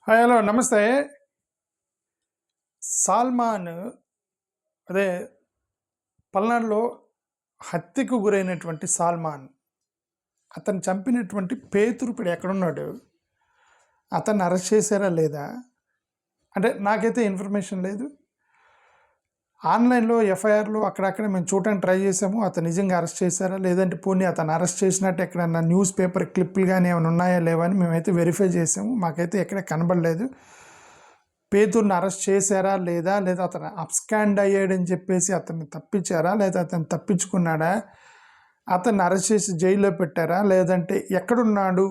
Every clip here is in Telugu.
హాయ్ హలో నమస్తే. సాల్మాన్ అదే పల్నాడులో హత్యకు గురైనటువంటి సాల్మాన్ అతను చంపినటువంటి పేతురు ఇప్పుడు ఎక్కడున్నాడు? అతన్ని అరెస్ట్ చేశారా లేదా? అంటే నాకైతే ఇన్ఫర్మేషన్ లేదు. ఆన్లైన్లో ఎఫ్ఐఆర్లు అక్కడక్కడ మేము చూడటానికి ట్రై చేసాము. అతను నిజంగా అరెస్ట్ చేశారా లేదంటే పోనీ అతను అరెస్ట్ చేసినట్టు ఎక్కడన్నా న్యూస్ పేపర్ క్లిప్పులు కానీ ఏమైనా ఉన్నాయా లేవా అని మేమైతే వెరిఫై చేసాము. మాకైతే ఎక్కడ కనబడలేదు. పేతుర్ని అరెస్ట్ చేశారా లేదా అతను అబ్స్కాండ్ అయ్యాడని చెప్పేసి అతన్ని తప్పించారా లేదా అతను తప్పించుకున్నాడా, అతన్ని అరెస్ట్ చేసి జైల్లో పెట్టారా లేదంటే ఎక్కడున్నాడు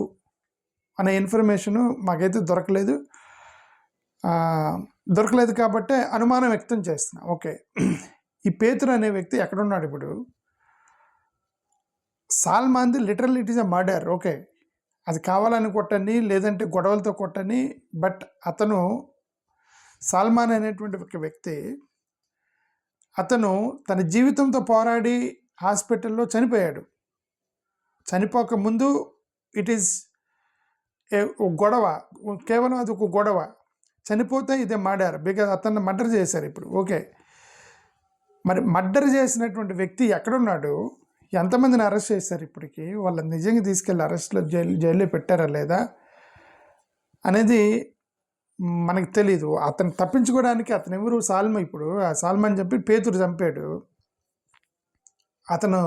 అనే ఇన్ఫర్మేషను మాకైతే దొరకలేదు కాబట్టి అనుమానం వ్యక్తం చేస్తున్నా. ఓకే, ఈ పేతురు అనే వ్యక్తి ఎక్కడున్నాడు ఇప్పుడు? సాల్మాన్ది literal it is a murder. Okay, అది కావాలని కొట్టని లేదంటే గొడవలతో కొట్టని, బట్ అతను సాల్మాన్ అనేటువంటి ఒక వ్యక్తి అతను తన జీవితంతో పోరాడి హాస్పిటల్లో చనిపోయాడు. చనిపోక ముందు ఇట్ ఈస్ గొడవ, కేవలం అది ఒక గొడవ. చనిపోతే ఇదే మర్డర్, బికాజ్ అతన్ని మర్డర్ చేశారు ఇప్పుడు. ఓకే, మరి మర్డర్ చేసినటువంటి వ్యక్తి ఎక్కడున్నాడు? ఎంతమందిని అరెస్ట్ చేశారు ఇప్పటికి? వాళ్ళని నిజంగా తీసుకెళ్ళి అరెస్ట్లో జైల్లో పెట్టారా లేదా అనేది మనకు తెలీదు. అతను తప్పించుకోవడానికి అతను ఎవరు? ఇప్పుడు ఆ సాల్మాన్ చెప్పి పేతురు చంపాడు. అతను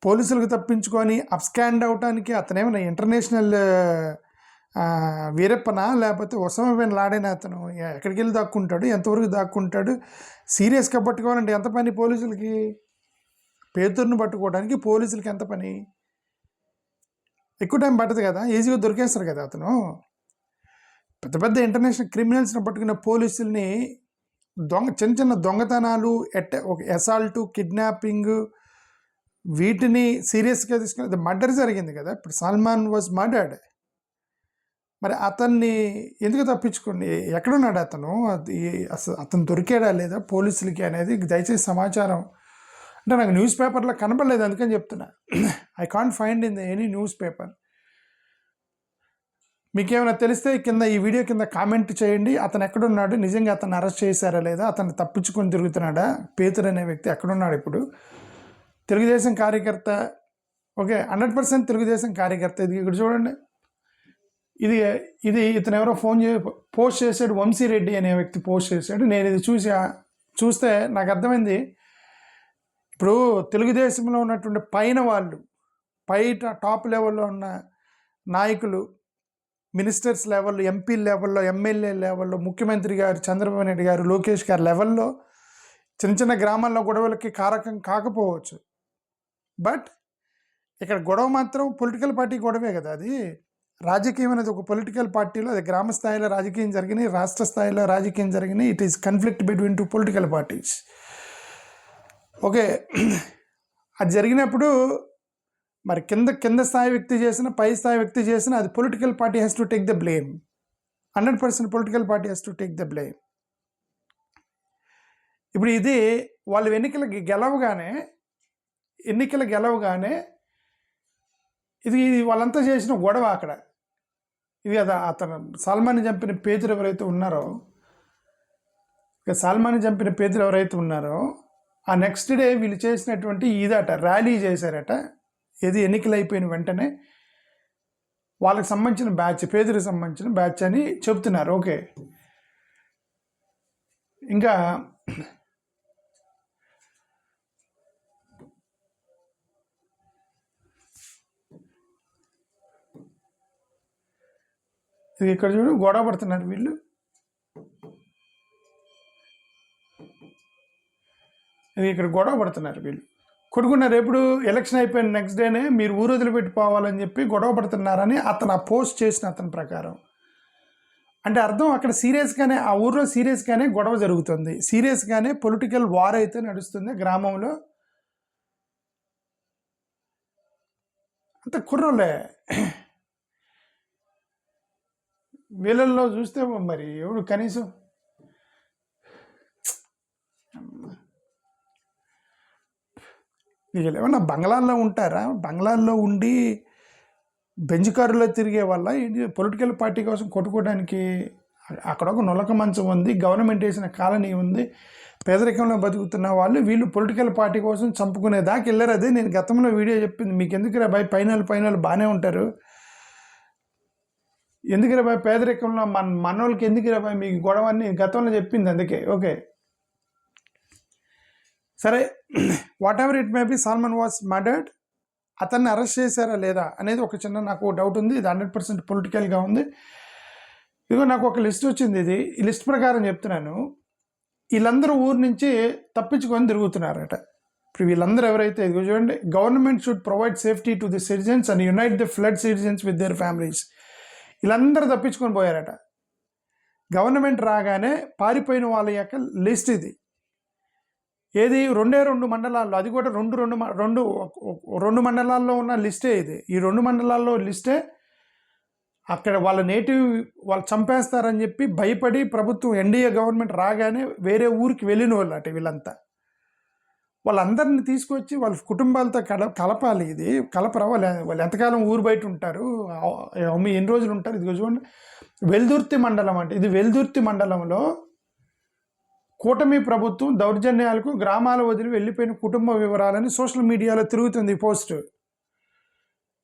పోలీసులకు తప్పించుకొని అబ్స్కాండ్ అవటానికి అతనేమైనా ఇంటర్నేషనల్ వీరప్పన లేకపోతే ఒసామా బిన్ లాడెన్? అతను ఎక్కడికి వెళ్ళి దాక్కుంటాడు, ఎంతవరకు దాక్కుంటాడు? సీరియస్గా పట్టుకోవాలంటే ఎంత పని పోలీసులకి? పేతురుని పట్టుకోవడానికి పోలీసులకి ఎంత పని? ఎక్కువ టైం పట్టదు కదా, ఈజీగా దొరికేస్తారు కదా. అతను పెద్ద పెద్ద ఇంటర్నేషనల్ క్రిమినల్స్ని పట్టుకున్న పోలీసుల్ని చిన్న చిన్న దొంగతనాలు, ఒక అసాల్టు, కిడ్నాపింగ్ వీటిని సీరియస్గా తీసుకుని మర్డర్ జరిగింది కదా. ఇప్పుడు సల్మాన్ వాజ్ మర్డర్డ్. మరి అతన్ని ఎందుకు తప్పించుకోండి? ఎక్కడున్నాడు అతను? అతను దొరికాడా లేదా పోలీసులకి అనేది దయచేసి సమాచారం. అంటే నాకు న్యూస్ పేపర్లో కనపడలేదు, అందుకని చెప్తున్నా. I can't find in any news paper. మీకేమైనా తెలిస్తే కింద ఈ వీడియో కింద కామెంట్ చేయండి. అతను ఎక్కడున్నాడు? నిజంగా అతను అరెస్ట్ చేశారా లేదా? అతను తప్పించుకొని తిరుగుతున్నాడా? పేతురు అనే వ్యక్తి ఎక్కడున్నాడు ఇప్పుడు? తెలుగుదేశం కార్యకర్త. ఓకే, 100% తెలుగుదేశం కార్యకర్త. ఇది ఇక్కడ చూడండి, ఇది ఇతను ఎవరో పోస్ట్ చేశాడు. వంశీరెడ్డి అనే వ్యక్తి పోస్ట్ చేశాడు. నేను ఇది చూస్తే నాకు అర్థమైంది. ఇప్పుడు తెలుగుదేశంలో ఉన్నటువంటి టాప్ లెవెల్లో ఉన్న నాయకులు, మినిస్టర్స్ లెవెల్లో, ఎంపీ లెవెల్లో, ఎమ్మెల్యే లెవెల్లో, ముఖ్యమంత్రి గారు చంద్రబాబు నాయుడు గారు, లోకేష్ గారు లెవెల్లో చిన్న చిన్న గ్రామాల్లో గొడవలకి కారకం కాకపోవచ్చు. బట్ ఇక్కడ గొడవ మాత్రం పొలిటికల్ పార్టీ గొడవే కదా. అది రాజకీయం అనేది ఒక పొలిటికల్ పార్టీలో, అది గ్రామ స్థాయిలో రాజకీయం జరిగినాయి, రాష్ట్ర స్థాయిలో రాజకీయం జరిగినాయి. It is conflict between 2 political parties. Okay, అది జరిగినప్పుడు మరి కింద స్థాయి వ్యక్తి చేసిన, పై స్థాయి వ్యక్తి చేసిన, అది political party has to take the blame. 100% political party has to take the blame. ఇప్పుడు ఇది వాళ్ళు ఎన్నికలు గెలవగానే ఇది వాళ్ళంతా చేసిన గొడవ అక్కడ. ఇది కదా అతను సల్మాన్ని చంపిన పేతురు ఎవరైతే ఉన్నారో ఆ నెక్స్ట్ డే వీళ్ళు చేసినటువంటి ఇదట, ర్యాలీ చేశారట. ఏది ఎన్నికలు అయిపోయిన వెంటనే వాళ్ళకి సంబంధించిన బ్యాచ్, పేదరికి సంబంధించిన బ్యాచ్ అని చెప్తున్నారు. ఓకే, ఇంకా ఇది ఇక్కడ చూడు, గొడవ పడుతున్నారు వీళ్ళు. ఇది ఇక్కడ గొడవ పడుతున్నారు వీళ్ళు, కొడుకున్నారు. ఎప్పుడు ఎలక్షన్ అయిపోయిన నెక్స్ట్ డేనే మీరు ఊరు వదిలిపెట్టి పోవాలని చెప్పి గొడవ పడుతున్నారని అతను ఆ పోస్ట్ చేసిన అతని ప్రకారం. అంటే అర్థం అక్కడ సీరియస్గానే, ఆ ఊర్లో సీరియస్గానే గొడవ జరుగుతుంది, సీరియస్గానే పొలిటికల్ వార్ అయితే నడుస్తుంది గ్రామంలో. అంత కుర్రోలే వీళ్ళల్లో చూస్తే. మరి ఎవడు కనీసం వీళ్ళు ఏమన్నా బంగ్లాల్లో ఉంటారా? బంగ్లాల్లో ఉండి బెంచ్ కారులో తిరిగే వల్ల పొలిటికల్ పార్టీ కోసం కొట్టుకోవడానికి అక్కడ ఒక నొలక మంచం ఉంది, గవర్నమెంట్ వేసిన కాలనీ ఉంది, పేదరికంలో బతుకుతున్న వాళ్ళు వీళ్ళు పొలిటికల్ పార్టీ కోసం చంపుకునే దాకా వెళ్ళారు. అదే నేను గతంలో వీడియో చెప్పింది, మీకు ఎందుకు రా బాయ్ పైన బాగానే ఉంటారు, ఎందుకు రా బాయ్ పేదరికంలో మనోళ్ళకి ఎందుకు రా బాయ్ మీకు గొడవ అని గతంలో చెప్పింది. అందుకే ఓకే సరే, whatever it may be, Salmon was murdered. అతన్ని అరెస్ట్ చేశారా లేదా అనేది ఒక చిన్న నాకు డౌట్ ఉంది. ఇది 100% పొలిటికల్గా ఉంది. ఇదిగో నాకు ఒక లిస్ట్ వచ్చింది, ఇది ఈ లిస్ట్ ప్రకారం చెప్తున్నాను. వీళ్ళందరూ ఊరు నుంచి తప్పించుకొని తిరుగుతున్నారట. ఇప్పుడు వీళ్ళందరూ ఎవరైతే ఇదిగో చూడండి, government should provide safety to the citizens and unite the flood citizens with their families. వీళ్ళందరూ తప్పించుకొని పోయారట. గవర్నమెంట్ రాగానే పారిపోయిన వాళ్ళ యొక్క లిస్ట్ ఇది. ఏది 2 మండలాల్లో, అది కూడా రెండు మండలాల్లో ఉన్న లిస్టే ఇది. ఈ 2 మండలాల్లో లిస్టే అక్కడ వాళ్ళ నేటివ్ వాళ్ళు చంపేస్తారని చెప్పి భయపడి ప్రభుత్వం ఎన్డీఏ గవర్నమెంట్ రాగానే వేరే ఊరికి వెళ్ళిన వాళ్ళు అట. వీళ్ళంతా వాళ్ళందరిని తీసుకొచ్చి వాళ్ళ కుటుంబాలతో కలపాలి. ఇది కలపరా? వాళ్ళు ఎంతకాలం ఊరు బయట ఉంటారు, ఎన్ని రోజులు ఉంటారు? ఇది చూడండి, వెల్దుర్తి మండలం అంటే ఇది వెల్దుర్తి మండలంలో కూటమి ప్రభుత్వం దౌర్జన్యాలకు గ్రామాల వదిలి వెళ్ళిపోయిన కుటుంబ వివరాలని సోషల్ మీడియాలో తిరుగుతుంది ఈ పోస్ట్.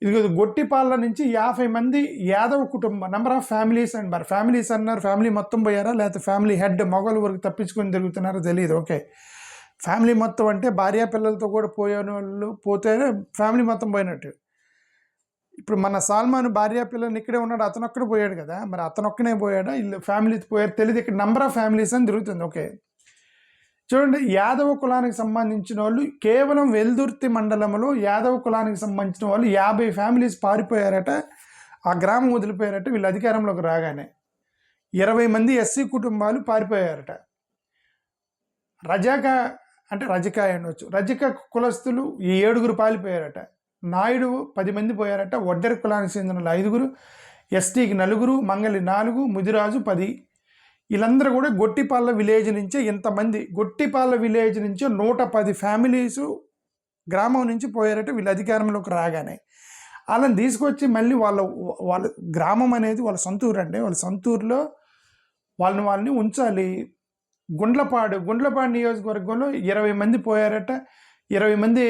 ఇది గొట్టిపాళ్ళ నుంచి 50 మంది యాదవ్ కుటుంబం, నెంబర్ ఆఫ్ ఫ్యామిలీస్ అండ్ మరి ఫ్యామిలీస్ అన్నారు. ఫ్యామిలీ మొత్తం పోయారా లేకపోతే ఫ్యామిలీ హెడ్ మొగలు వరకు తప్పించుకొని తిరుగుతున్నారో తెలియదు. ఓకే, ఫ్యామిలీ మొత్తం అంటే భార్య పిల్లలతో కూడా పోయిన వాళ్ళు పోతేనే ఫ్యామిలీ మొత్తం పోయినట్టు. ఇప్పుడు మన సాల్మాన్ భార్య పిల్లల్ని ఇక్కడే ఉన్నాడు, అతను ఒక్కడే పోయాడు కదా, మరి అతను ఒక్కనే పోయాడా ఇల్లు ఫ్యామిలీ పోయారు తెలియదు. ఇక్కడ నెంబర్ ఆఫ్ ఫ్యామిలీస్ అని తిరుగుతుంది. ఓకే చూడండి, యాదవ కులానికి సంబంధించిన వాళ్ళు కేవలం వెల్దుర్తి మండలంలో యాదవ కులానికి సంబంధించిన వాళ్ళు 50 ఫ్యామిలీస్ పారిపోయారట, ఆ గ్రామం వదిలిపోయారట. వీళ్ళు అధికారంలోకి రాగానే 20 మంది ఎస్సీ కుటుంబాలు పారిపోయారట. రజక అనవచ్చు, రజక కులస్తులు ఈ 7 పారిపోయారట. నాయుడు 10 మంది పోయారట. వడ్డెర కులానికి చెందిన 5, ఎస్టీకి 4, మంగళి 4, ముదిరాజు 10. వీళ్ళందరూ కూడా గొట్టిపాళ్ళ విలేజ్ నుంచే ఇంతమంది, గొట్టిపాళ్ళ విలేజ్ నుంచి 110 ఫ్యామిలీసు గ్రామం నుంచి పోయారట వీళ్ళు అధికారంలోకి రాగానే. వాళ్ళని తీసుకొచ్చి మళ్ళీ వాళ్ళ గ్రామం అనేది వాళ్ళ సొంతూరు అండి, వాళ్ళ సొంతూరులో వాళ్ళని ఉంచాలి. గుండ్లపాడు నియోజకవర్గంలో 20 మంది పోయారట. 20 మంది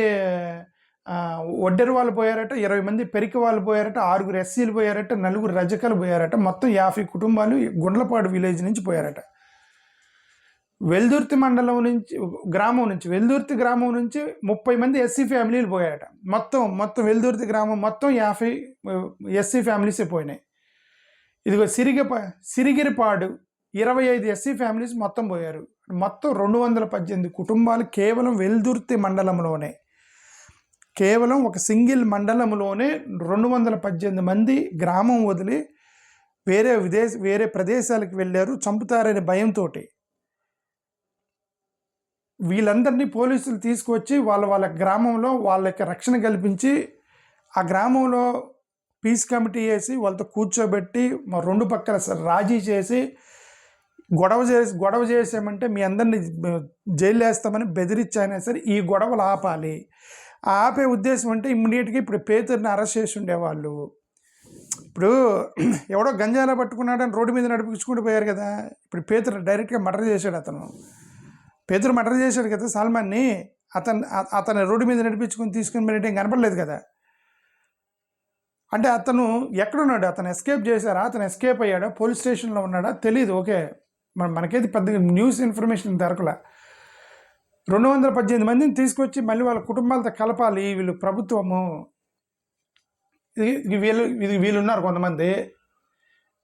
ఒడ్డెరు వాళ్ళు పోయారట, 20 మంది పెరికి వాళ్ళు పోయారట, 6 ఎస్సీలు పోయారట, 4 రజకలు పోయారట. మొత్తం 50 కుటుంబాలు గుండ్లపాడు విలేజ్ నుంచి పోయారట. వెల్దుర్తి మండలం నుంచి వెల్దుర్తి గ్రామం నుంచి 30 మంది ఎస్సీ ఫ్యామిలీలు పోయారట. మొత్తం వెల్దుర్తి గ్రామం మొత్తం 50 ఎస్సీ ఫ్యామిలీసే పోయినాయి. ఇదిగో సిరిగిరిపాడు 25 ఎస్సీ ఫ్యామిలీస్ మొత్తం పోయారు. మొత్తం 218 కుటుంబాలు కేవలం వెల్దుర్తి మండలంలోనే, కేవలం ఒక సింగిల్ మండలంలోనే 218 మంది గ్రామం వదిలి వేరే ప్రదేశాలకు వెళ్ళారు చంపుతారనే భయంతో. వీళ్ళందరినీ పోలీసులు తీసుకొచ్చి వాళ్ళ గ్రామంలో వాళ్ళకి రక్షణ కల్పించి ఆ గ్రామంలో పీస్ కమిటీ వేసి వాళ్ళతో కూర్చోబెట్టి 2 పక్కల రాజీ చేసి గొడవ చేసామంటే మీ అందరినీ జైలు వేస్తామని బెదిరించైనా సరే ఈ గొడవలు ఆపాలి. ఆపే ఉద్దేశం అంటే ఇమ్మీడియట్గా ఇప్పుడు పేతురుని అరెస్ట్ చేసి ఉండేవాళ్ళు. ఇప్పుడు ఎవడో గంజాయిలో పట్టుకున్నాడని రోడ్డు మీద నడిపించుకుంటూ పోయారు కదా, ఇప్పుడు పేతురు డైరెక్ట్గా మర్డర్ చేశాడు. పేతురు మర్డర్ చేశాడు కదా సాల్మాన్ని. అతను రోడ్డు మీద నడిపించుకుని తీసుకుని మరి ఏం కనపడలేదు కదా. అంటే అతను ఎక్కడున్నాడు? అతను ఎస్కేప్ చేశారా? అతను ఎస్కేప్ అయ్యాడా? పోలీస్ స్టేషన్లో ఉన్నాడా? తెలియదు. ఓకే, మనకైతే పెద్ద న్యూస్ ఇన్ఫర్మేషన్ దొరకలే. 218 మందిని తీసుకొచ్చి మళ్ళీ వాళ్ళ కుటుంబాలతో కలపాలి వీళ్ళు ప్రభుత్వము. వీళ్ళు ఉన్నారు కొంతమంది,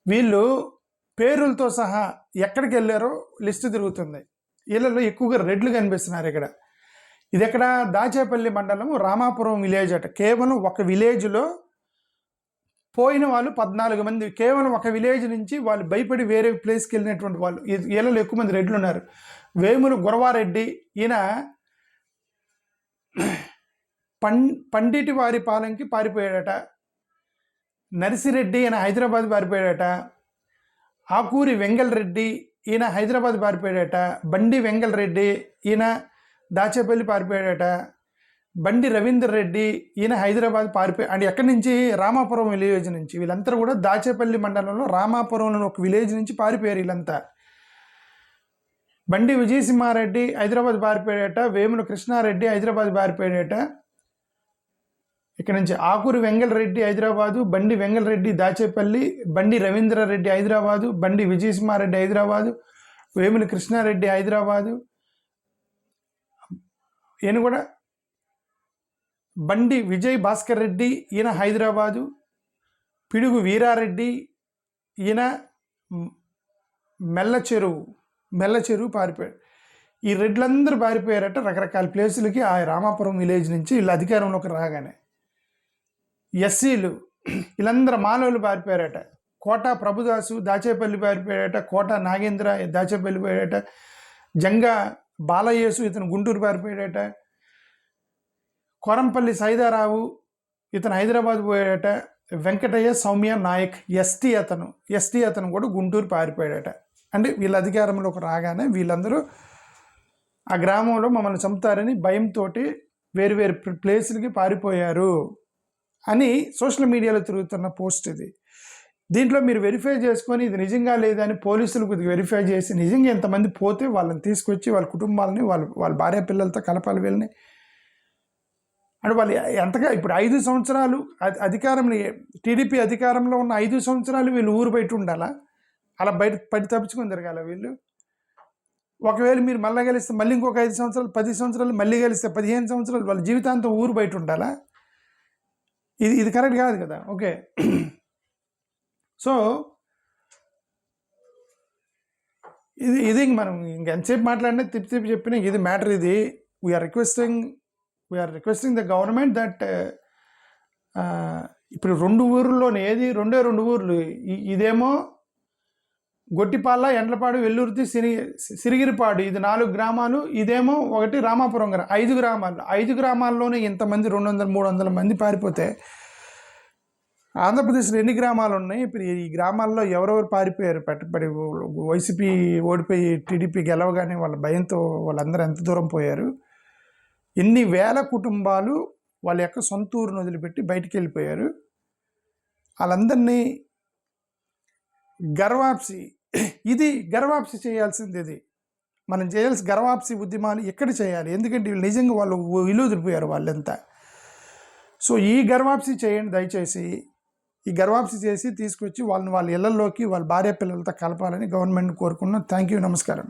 వీళ్ళు పేరులతో సహా ఎక్కడికి వెళ్ళారో లిస్ట్ తిరుగుతుంది. వీళ్ళలో ఎక్కువగా రెడ్లు కనిపిస్తున్నారు ఇక్కడ. ఇది ఎక్కడ? దాచేపల్లి మండలం రామాపురం విలేజ్ అట. కేవలం ఒక విలేజ్లో పోయిన వాళ్ళు 14 మంది. కేవలం ఒక విలేజ్ నుంచి వాళ్ళు భయపడి వేరే ప్లేస్కి వెళ్ళినటువంటి వాళ్ళు. వీళ్ళలో ఎక్కువ మంది రెడ్లు ఉన్నారు. వేములు గురవారెడ్డి, ఈయన పండిటి వారి పాలెంకి పారిపోయాడట. నర్సిరెడ్డి ఈయన హైదరాబాద్ పారిపోయాడట. ఆకూరి వెంగళరెడ్డి ఈయన హైదరాబాద్ పారిపోయాడట. బండి వెంగళరెడ్డి ఈయన దాచేపల్లి పారిపోయాడట. బండి రవీందర్ రెడ్డి, ఈయన హైదరాబాద్ పారిపోయి అంటే ఎక్కడి నుంచి, రామాపురం విలేజ్ నుంచి. వీళ్ళంతా కూడా దాచేపల్లి మండలంలో రామాపురంలో ఒక విలేజ్ నుంచి పారిపోయారు వీళ్ళంతా. బండి విజయసింహారెడ్డి హైదరాబాద్ పారిపోయాడట, వేముల కృష్ణారెడ్డి హైదరాబాద్ పారిపోయాడట. ఇక్కడ నుంచి ఆకూరి వెంగళరెడ్డి హైదరాబాదు, బండి వెంగళరెడ్డి దాచేపల్లి, బండి రవీంద్రారెడ్డి హైదరాబాదు, బండి విజయసింహారెడ్డి హైదరాబాదు, వేముల కృష్ణారెడ్డి హైదరాబాదు. ఈయన కూడా బండి విజయ్ భాస్కర్ రెడ్డి, ఈయన హైదరాబాదు. పిడుగు వీరారెడ్డి, ఈయన మెల్లచెరువు పారిపోయాడు. ఈ రెడ్లందరూ పారిపోయారట రకరకాల ప్లేసులకి ఆ రామాపురం విలేజ్ నుంచి వీళ్ళు అధికారంలోకి రాగానే. ఎస్సీలు వీళ్ళందరూ మాలోళ్ళు పారిపోయారట. కోట ప్రభుదాసు దాచేపల్లి పారిపోయాడట, కోట నాగేంద్ర దాచేపల్లి పోయాడట, జంగా బాలయేసు ఇతను గుంటూరు పారిపోయాడట, కొరంపల్లి సైదారావు ఇతను హైదరాబాద్ పోయాడట, వెంకటయ్య సౌమ్య నాయక్ ఎస్టీ అతను కూడా గుంటూరు పారిపోయాడట. అంటే వీళ్ళ అధికారంలోకి రాగానే వీళ్ళందరూ ఆ గ్రామంలో మమ్మల్ని చంపుతారని భయంతో వేరు వేరు ప్లేసులకి పారిపోయారు అని సోషల్ మీడియాలో తిరుగుతున్న పోస్ట్ ఇది. దీంట్లో మీరు వెరిఫై చేసుకొని ఇది నిజంగా లేదని పోలీసులు కొద్దిగా వెరిఫై చేసి నిజంగా ఎంతమంది పోతే వాళ్ళని తీసుకొచ్చి వాళ్ళ కుటుంబాలని వాళ్ళ భార్య పిల్లలతో కలపాలి వీళ్ళని. అంటే వాళ్ళు ఎంతగా ఇప్పుడు 5 సంవత్సరాలు అధికారంలో టీడీపీ అధికారంలో ఉన్న 5 సంవత్సరాలు వీళ్ళు ఊరు బయట ఉండాలా? అలా బయట పడి తప్పించుకొని తిరగాల వీళ్ళు. ఒకవేళ మీరు మళ్ళీ గెలిస్తే మళ్ళీ ఇంకొక 5 సంవత్సరాలు 10 సంవత్సరాలు మళ్ళీ గెలిస్తే 15 సంవత్సరాలు వాళ్ళ జీవితాంతం ఊరు బయట ఉండాలా? ఇది కరెక్ట్ కాదు కదా. ఓకే, సో ఇది మనం ఇంకెంతసేపు మాట్లాడినా తిప్పి చెప్పినా ఇది మ్యాటర్. ఇది we are requesting the government that ఇప్పుడు 2 ఊర్లోనే రెండే 2 ఊర్లు, ఇదేమో గొట్టిపాల, ఎండ్లపాడు, వెల్లూర్తి, సిరిగిరిపాడు, ఇది 4 గ్రామాలు. ఇదేమో ఒకటి రామాపురం 5 గ్రామాలు. 5 గ్రామాల్లోనే ఇంతమంది 200-300 మంది పారిపోతే ఆంధ్రప్రదేశ్లో ఎన్ని గ్రామాలు ఉన్నాయి? ఇప్పుడు ఈ గ్రామాల్లో ఎవరెవరు పారిపోయారు? పెట్టుబడి వైసీపీ ఓడిపోయి టీడీపీ గెలవగానే వాళ్ళ భయంతో వాళ్ళందరూ ఎంత దూరం పోయారు? ఎన్ని వేల కుటుంబాలు వాళ్ళ యొక్క సొంత ఊరును వదిలిపెట్టి బయటికి వెళ్ళిపోయారు? వాళ్ళందరినీ గర్వాప్సి చేయాల్సింది. ఇది మనం చేయాల్సి గర్వాప్సి ఉద్యమాలు ఎక్కడ చేయాలి? ఎందుకంటే వీళ్ళు నిజంగా వాళ్ళు విలువదిరిపోయారు వాళ్ళంతా. సో ఈ గర్వాప్సి చేయండి దయచేసి. ఈ గర్వాప్సి చేసి తీసుకొచ్చి వాళ్ళ ఇళ్లలోకి వాళ్ళ భార్య పిల్లలతో కలపాలని గవర్నమెంట్ కోరుకున్నాం. థ్యాంక్ యూ, నమస్కారం.